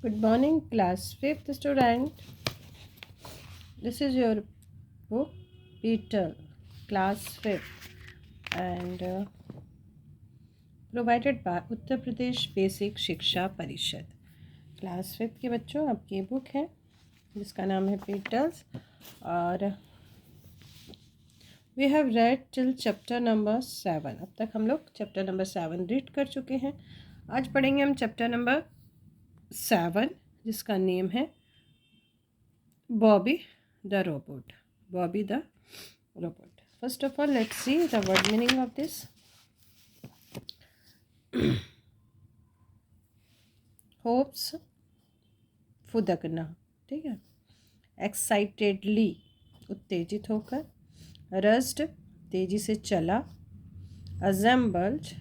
Good morning, class 5th student. This is your book, Peter, class 5th, and provided by Uttar Pradesh basic शिक्षा परिषद। Class 5th के बच्चों, आपकी book है जिसका नाम है पीटल्स, और we have read till chapter number 7। अब तक हम लोग चैप्टर नंबर 7 रीड कर चुके हैं। आज पढ़ेंगे हम चैप्टर नंबर 7, जिसका नेम है Bobby the robot. Bobby the robot. First of all, let's see the word meaning of this. Hopes, फुदकना, ठीक है। Excitedly, उत्तेजित होकर। Rushed, तेजी से चला। Assembled,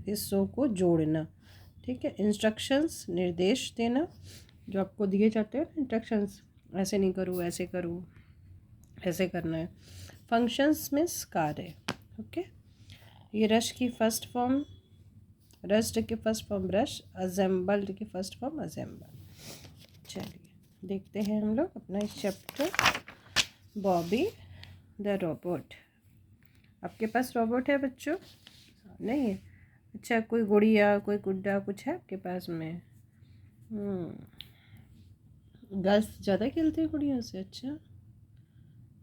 हिस्सों को जोड़ना, ठीक है। Instructions, निर्देश देना, जो आपको दिए जाते हैं इंस्ट्रक्शंस, ऐसे नहीं करूँ, ऐसे करूँ, ऐसे करना है। फंक्शंस मीन्स कार्य, ओके। ये रश की फर्स्ट फॉर्म, रस्ट की फर्स्ट फॉर्म रश, असेंबल्ड की फर्स्ट फॉर्म असेंबल। चलिए देखते हैं हम लोग अपना इस चैप्टर बॉबी द रोबोट। आपके पास रोबोट है बच्चों? नहीं है? अच्छा, कोई गुड़िया, कोई गुड्डा, कुछ है आपके पास में? गर्ल्स ज़्यादा खेलते हैं गुड़िया से। अच्छा,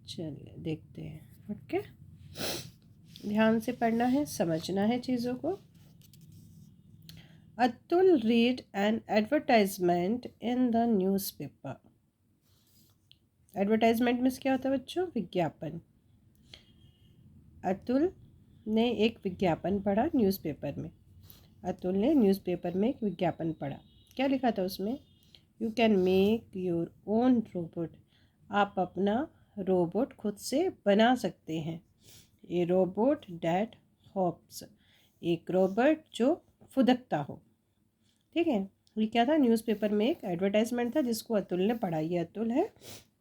चलिए देखते हैं, ओके। ध्यान से पढ़ना है, समझना है चीज़ों को। Atul read an advertisement in the newspaper. Advertisement means क्या होता है बच्चों? विज्ञापन। अतुल ने एक विज्ञापन पढ़ा न्यूज़पेपर में। अतुल ने न्यूज़पेपर में एक विज्ञापन पढ़ा। क्या लिखा था उसमें? You can make your own robot. आप अपना रोबोट खुद से बना सकते हैं। ए रोबोट डैट हॉप्स, एक रोबोट जो फुदकता हो, ठीक है। ये क्या था? न्यूज़पेपर में एक एडवर्टाइजमेंट था जिसको अतुल ने पढ़ा। ये अतुल है,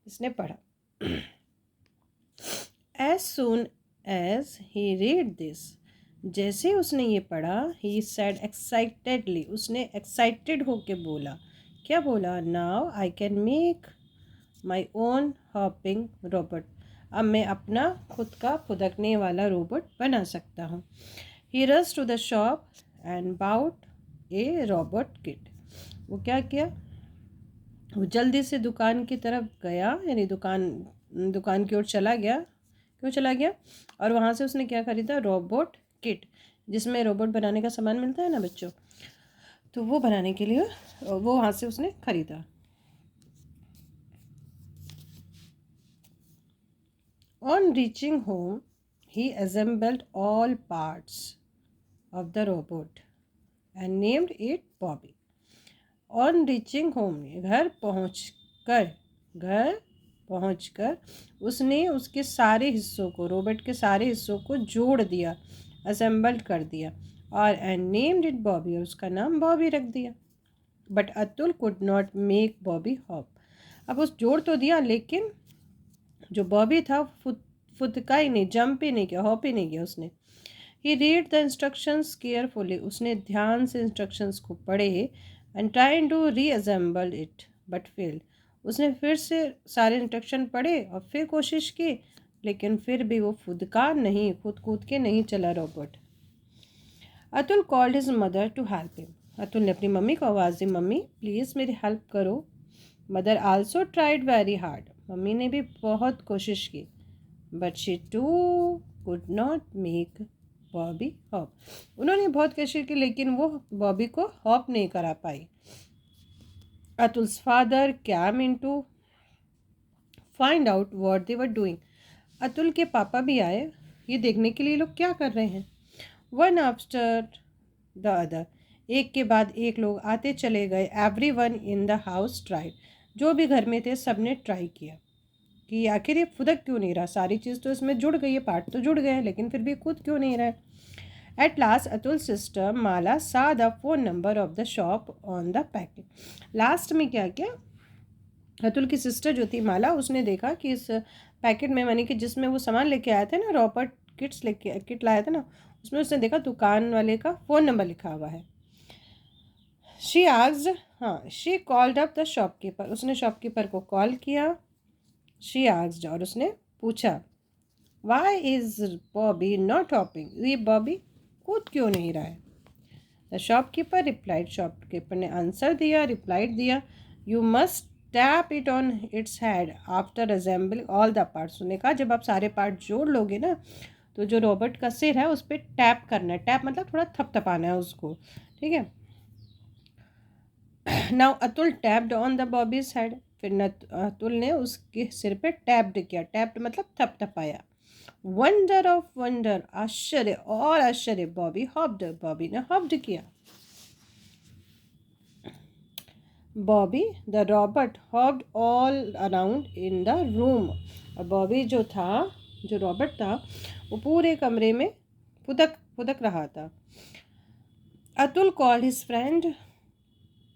इसने पढ़ा। As soon as he read this, जैसे उसने ये पढ़ा, ही सेड एक्साइटेडली, उसने एक्साइटेड होके बोला। क्या बोला? Now I can make my own hopping robot. अब मैं अपना खुद का फुदकने वाला रोबोट बना सकता हूँ। He rush to the shop and bought a robot kit. वो क्या किया? वो जल्दी से दुकान की तरफ गया, यानी दुकान की ओर चला गया। क्यों चला गया? और वहाँ से उसने क्या खरीदा? रोबोट किट, जिसमें रोबोट बनाने का सामान मिलता है ना बच्चों, तो वो बनाने के लिए वो वहाँ से उसने खरीदा। On reaching home, he assembled all parts of the robot and named it Bobby. On reaching home, घर पहुंचकर उसने उसके सारे हिस्सों को, रोबोट के सारे हिस्सों को जोड़ दिया, असेंबल्ड कर दिया, और एंड नेम्ड इट बॉबी, और उसका नाम बॉबी रख दिया। But Atul could not make Bobby hop. अब उस जोड़ तो दिया, लेकिन जो बॉबी था फुदका ही नहीं, जंप ही नहीं किया, हॉप ही नहीं किया उसने। He read the instructions carefully, उसने ध्यान से इंस्ट्रक्शंस को पढ़े, and trying to reassemble it but fail. उसने फिर से सारे इंस्ट्रक्शन पढ़े और फिर कोशिश की, लेकिन फिर भी वो फुदका नहीं, खुद कूद के नहीं चला robot. Atul called his mother to help him. Atul ने अपनी मम्मी को आवाज़ दी, मम्मी प्लीज़ मेरी हेल्प करो। Mother also tried very hard, mummy ने भी बहुत कोशिश की। But she too could not make Bobby hop. उन्होंने बहुत कोशिश की, लेकिन वो बॉबी को हॉप नहीं करा पाई। Atul's father came in to find out what they were doing. Atul के पापा भी आए ये देखने के लिए लोग क्या कर रहे हैं। वन आफ्टर द अदर, एक के बाद एक लोग आते चले गए। Every one in the house tried, जो भी घर में थे सब ने ट्राई किया कि आखिर ये फुदक क्यों नहीं रहा। सारी चीज़ तो इसमें जुड़ गई है, पार्ट तो जुड़ गए हैं, लेकिन फिर भी खुद क्यों नहीं रहा है। एट लास्ट अतुल सिस्टर माला सा the phone number of the shop on the packet. Last में क्या किया? अतुल की सिस्टर जो थी माला, उसने देखा कि इस पैकेट में, यानी कि जिसमें वो सामान लेके आए थे ना, रॉबर्ट किट लाया था ना, उसमें उसने देखा दुकान वाले का फ़ोन नंबर लिखा हुआ है। शी आस्क्ड, हाँ, she called up the shopkeeper, उसने शॉपकीपर को कॉल किया। शी आस्क्ड, और उसने पूछा, why is Bobby not hopping, ये बॉबी कूद क्यों नहीं रहा है। द शॉपकीपर रिप्लाइड, शॉपकीपर ने आंसर दिया, रिप्लाइड दिया, you must tap it on its head after assembling all the parts. उसने कहा जब आप सारे पार्ट जोड़ लोगे ना, तो जो रोबोट का सिर है उस पर टैप करना है, टैप मतलब थोड़ा थपथपाना है उसको, ठीक है। Now Atul tapped on the Bobby's head, फिर अतुल ने उसके सिर पे टैप्ड किया, टैप्ड मतलब थपथपाया। वंडर ऑफ वंडर, आश्चर्य और आश्चर्य, बॉबी हॉप्ड, बॉबी ने हॉप्ड किया। Bobby the Robert hopped all around in the room, और बॉबी जो था, जो रॉबर्ट था, वो पूरे कमरे में फुदक फुदक रहा था। Atul called his friend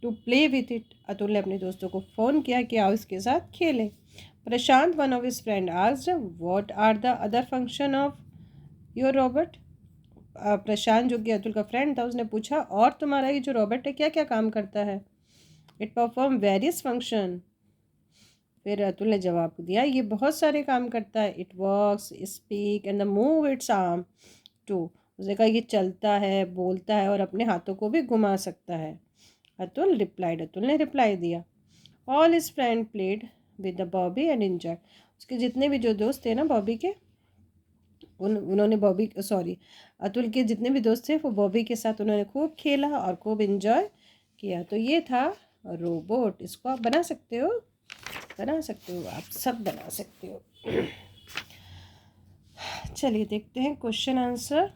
to play with it, Atul ने अपने दोस्तों को फ़ोन किया कि आओ इसके साथ खेलें। Prashant, one of his friend, asked what are the other function of your robot. Prashant जो कि अतुल का फ्रेंड था, उसने पूछा और तुम्हारा ये जो रॉबर्ट है क्या क्या काम करता है। इट परफॉर्म वेरियस फंक्शन, फिर अतुल ने जवाब दिया ये बहुत सारे काम करता है। It walks, speak and the move its arm too, उसने कहा ये चलता है, बोलता है और अपने हाथों को भी घुमा सकता है। अतुल रिप्लाइड, अतुल ने रिप्लाई दिया, all his friend played with the Bobby and enjoy, उसके जितने भी जो दोस्त थे ना बॉबी के, उन्होंने बॉबी, सॉरी, अतुल के जितने भी दोस्त थे वो बॉबी के साथ उन्होंने खूब खेला और खूब इन्जॉय किया। तो ये था रोबोट, इसको आप बना सकते हो, बना सकते हो, आप सब बना सकते हो। चलिए देखते हैं question answer.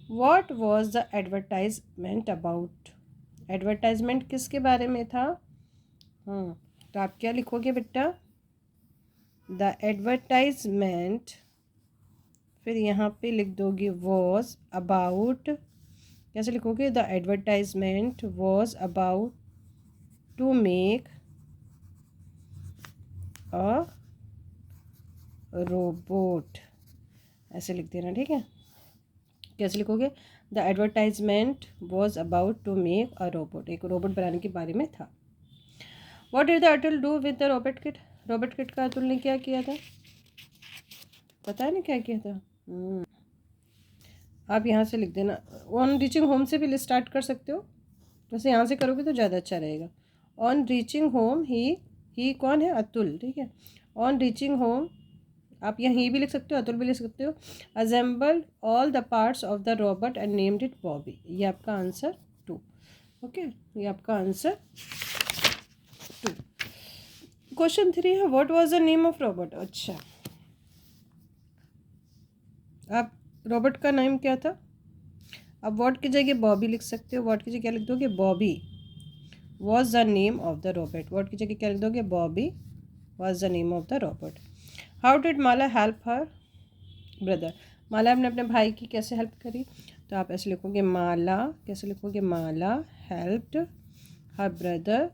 What was the advertisement about, advertisement किसके बारे में था। तो आप क्या लिखोगे बेटा, द एडवर्टाइजमेंट, फिर यहाँ पे लिख दोगे वॉज अबाउट, कैसे लिखोगे, the advertisement was about to make a robot, ऐसे लिख देना, ठीक है। कैसे लिखोगे, the advertisement was about to make a robot, एक रोबोट बनाने के बारे में था। What did the Atul do with the robot kit, robot kit का अतुल ने क्या किया था, पता है ना क्या किया था। आप यहाँ से लिख देना, ऑन रीचिंग होम से भी स्टार्ट कर सकते हो, वैसे यहाँ से करोगे तो ज़्यादा अच्छा रहेगा। ऑन रीचिंग होम ही कौन है, अतुल, ठीक है। ऑन रीचिंग होम, आप यहाँ ही भी लिख सकते हो, अतुल भी लिख सकते हो। Assemble all the parts of the robot and named it Bobby, ये आपका आंसर 2, ओके, ये आपका आंसर 2। क्वेश्चन 3 है, what was the name of robot. अच्छा, आप रोबोट का नाम क्या था, अब वॉट की जगह बॉबी लिख सकते हो, वॉट की जगह क्या लिख दोगे, Bobby was the name of the robot, what की जगह क्या लिख दोगे, Bobby was the name of the robot. How did Mala help her brother, Mala ने अपने भाई की कैसे हेल्प करी, तो आप ऐसे लिखोगे माला, कैसे लिखोगे, Mala helped her brother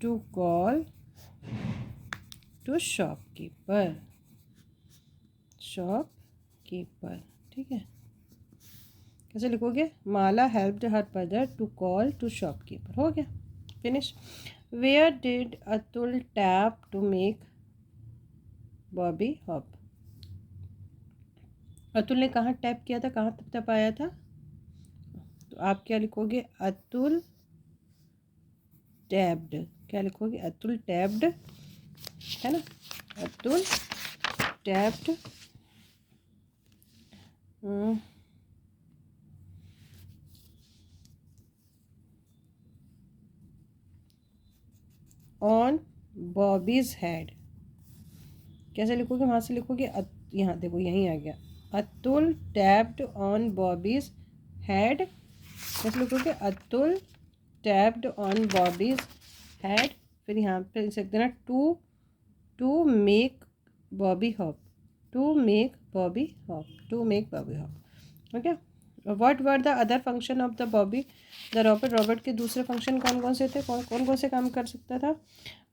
to call to shopkeeper, shopkeeper, ठीक है। कैसे लिखोगे, Mala helped her brother to call to shopkeeper, हो गया, finish. Where did Atul tap to make Bobby hop, Atul ने कहाँ टैप किया था, कहाँ थपथपाया था, तो आप क्या लिखोगे, अतुल टैप्ड, क्या लिखोगे, अतुल टैप्ड, है ना, Atul tapped on Bobby's head, कैसे लिखोगे, वहाँ से लिखोगे, यहाँ देखो यहीं आ गया, Atul tapped on Bobby's head, कैसे लिखोगे, Atul tapped on Bobby's head, फिर यहाँ पे लिख देना to make Bobby hop, to make Bobby hop, to make Bobby hop, okay. What were the other function of the Bobby the robot, robot के दूसरे function कौन कौन से थे, कौन कौन से काम कर सकता था,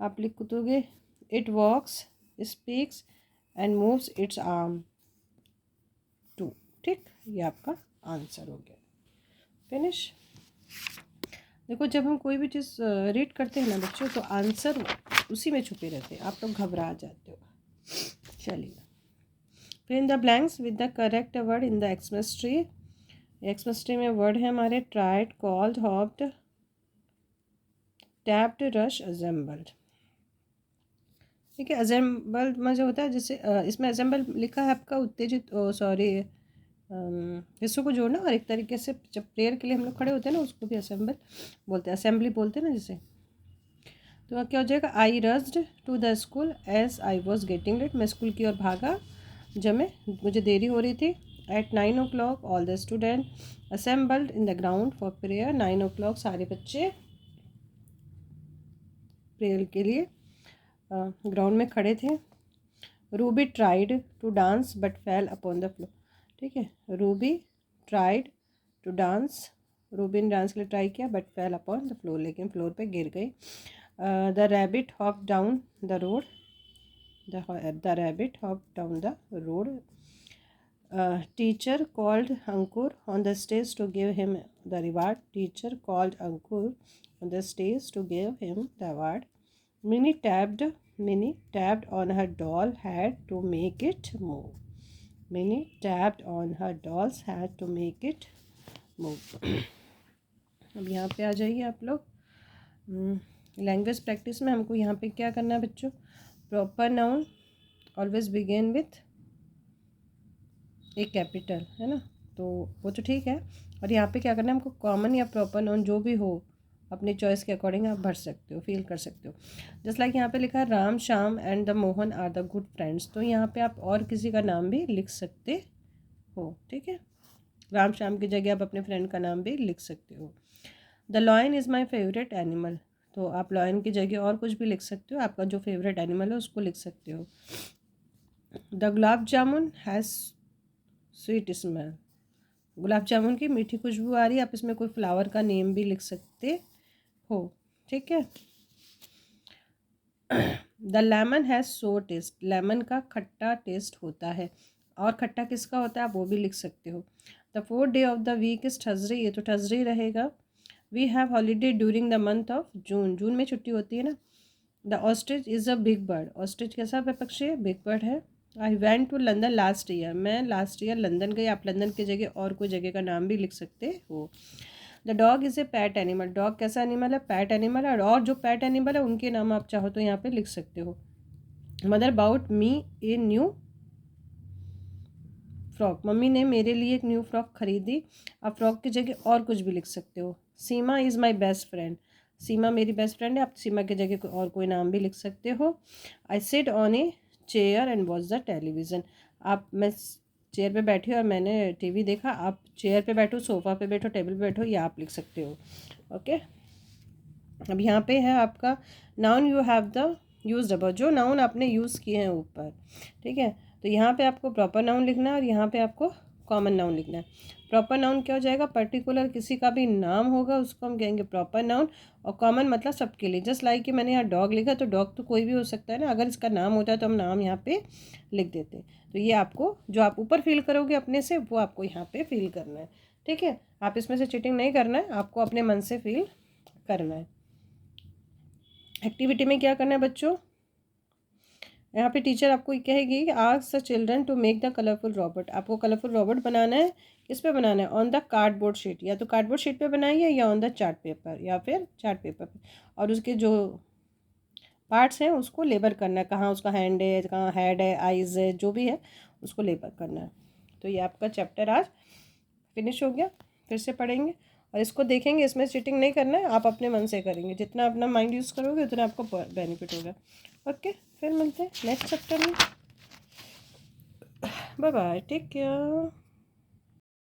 आप लिख दोगे, it walks, speaks and moves its arm too, ठीक, ये आपका आंसर हो गया, फिनिश। देखो जब हम कोई भी चीज़ रीड करते हैं ना बच्चों, तो आंसर उसी में छुपे रहते हैं, आप लोग घबरा जाते हो। चलिए, फिर in the blanks with the correct word in the Xmas tree. Xmas tree में वर्ड है हमारे tried, called, hopped, tapped, rush, assembled. ठीक है, असेंबल्ड में जो होता है, जैसे इसमें असेंबल लिखा है आपका उत्तेजित, सॉरी, हिस्सों को जोड़ना। और एक तरीके से जब प्रेयर के लिए हम लोग खड़े होते हैं ना, उसको भी असेंबल बोलते हैं, असेंबली बोलते हैं ना जिसे। तो क्या हो जाएगा, I rushed to the school as I was getting late. मैं स्कूल की ओर भागा जब मुझे देरी हो रही थी। At 9 o'clock all the student assembled in the ground for prayer. 9 o'clock सारे बच्चे प्रेयर के लिए ग्राउंड में खड़े थे। Ruby tried to dance but fell upon the floor. ठीक है, Ruby tried to dance, Ruby ने डांस के लिए ट्राई किया, but fell upon the floor, लेकिन फ्लोर पे गिर गई। The rabbit hop down the road, the rabbit hop down the road. Teacher called Ankur on the stage to give him the reward. Teacher called Ankur on the stage to give him the award. Minnie tapped on her doll head to make it move. Minnie tapped on her doll's head to make it move. अब यहाँ पे आ जाइए आप लोग। Language practice में हमको यहाँ पे क्या करना है बच्चों, proper noun always begin with एक कैपिटल, है ना, तो वो तो ठीक है। और यहाँ पे क्या करना है हमको, कॉमन या प्रॉपर नाउन जो भी हो अपनी चॉइस के अकॉर्डिंग आप भर सकते हो, फील कर सकते हो। जस्ट लाइक यहाँ पे लिखा है Ram, Shyam and the Mohan are the good friends, तो यहाँ पे आप और किसी का नाम भी लिख सकते हो। ठीक है, राम श्याम की जगह आप अपने फ्रेंड का नाम भी लिख सकते हो। The lion is my favourite animal, तो आप लॉयन की जगह और कुछ भी लिख सकते हो, आपका जो फेवरेट एनिमल है उसको लिख सकते हो। The gulab jamun has sweet smell, gulab jamun की मीठी खुशबू आ रही है, आप इसमें कोई फ्लावर का नेम भी लिख सकते हो। ठीक है, the lemon has sour taste, lemon का खट्टा टेस्ट होता है, और खट्टा किसका होता है आप वो भी लिख सकते हो। The 4th day of the week is Thursday, ये तो थर्सडे रहेगा। We have holiday during the month of June, जून में छुट्टी होती है ना। The ostrich is a big bird, ostrich कैसा पक्षी है, बिग बर्ड है। I went to London last year, मैं लास्ट ईयर लंदन गई, आप लंदन की जगह और कोई जगह का नाम भी लिख सकते हो। The dog is a PAT animal, dog कैसा एनिमल है, पैट एनिमल है, और जो पैट एनिमल है उनके नाम आप चाहो तो यहाँ पे लिख सकते हो। Mother bought me a new frock, मम्मी ने मेरे लिए एक न्यू फ्रॉक खरीदी, आप फ्रॉक की जगह और कुछ भी लिख सकते हो। सीमा इज़ माई बेस्ट फ्रेंड, सीमा मेरी बेस्ट फ्रेंड है, आप सीमा की जगह और कोई नाम भी लिख सकते हो। I sit on a chair and watch the television, आप मैं चेयर पे बैठी और मैंने टीवी देखा, आप चेयर पे बैठो, सोफ़ा पे बैठो, टेबल पे बैठो, ये आप लिख सकते हो। ओके, अब यहाँ पे है आपका noun you have the use about, जो नाउन आपने यूज़ किए हैं ऊपर। ठीक है, तो यहाँ पे आपको प्रॉपर नाउन लिखना है और यहाँ पे आपको कॉमन नाउन लिखना है। प्रॉपर नाउन क्या हो जाएगा, पर्टिकुलर किसी का भी नाम होगा उसको हम कहेंगे प्रॉपर नाउन, और कॉमन मतलब सबके लिए। जस्ट लाइक कि मैंने यहाँ डॉग लिखा, तो डॉग तो कोई भी हो सकता है ना, अगर इसका नाम होता है तो हम नाम यहाँ पे लिख देते। तो ये आपको जो आप ऊपर फील करोगे अपने से, वो आपको यहाँ पे फील करना है। ठीक है, आप इसमें से चीटिंग नहीं करना है, आपको अपने मन से फील करना है। एक्टिविटी में क्या करना है बच्चों, यहाँ पे टीचर आपको कहेगी कि ask the children to make the colourful robot, आपको कलरफुल रॉबर्ट बनाना है, किस पे बनाना है, ऑन द कार्डबोर्ड शीट, या तो कार्डबोर्ड शीट पे बनाइए या ऑन द चार्ट पेपर, या फिर चार्ट पेपर पे, और उसके जो पार्ट्स हैं उसको लेबर करना है, कहाँ उसका हैंड है, कहाँ हेड है, आइज़ है, जो भी है उसको लेबर करना है। तो ये आपका चैप्टर आज फिनिश हो गया, फिर से पढ़ेंगे और इसको देखेंगे, इसमें चीटिंग नहीं करना है, आप अपने मन से करेंगे, जितना अपना माइंड यूज़ करोगे उतना आपको बेनिफिट होगा। ओके, फिर मिलते हैं नेक्स्ट चैप्टर में। Bye bye, take care.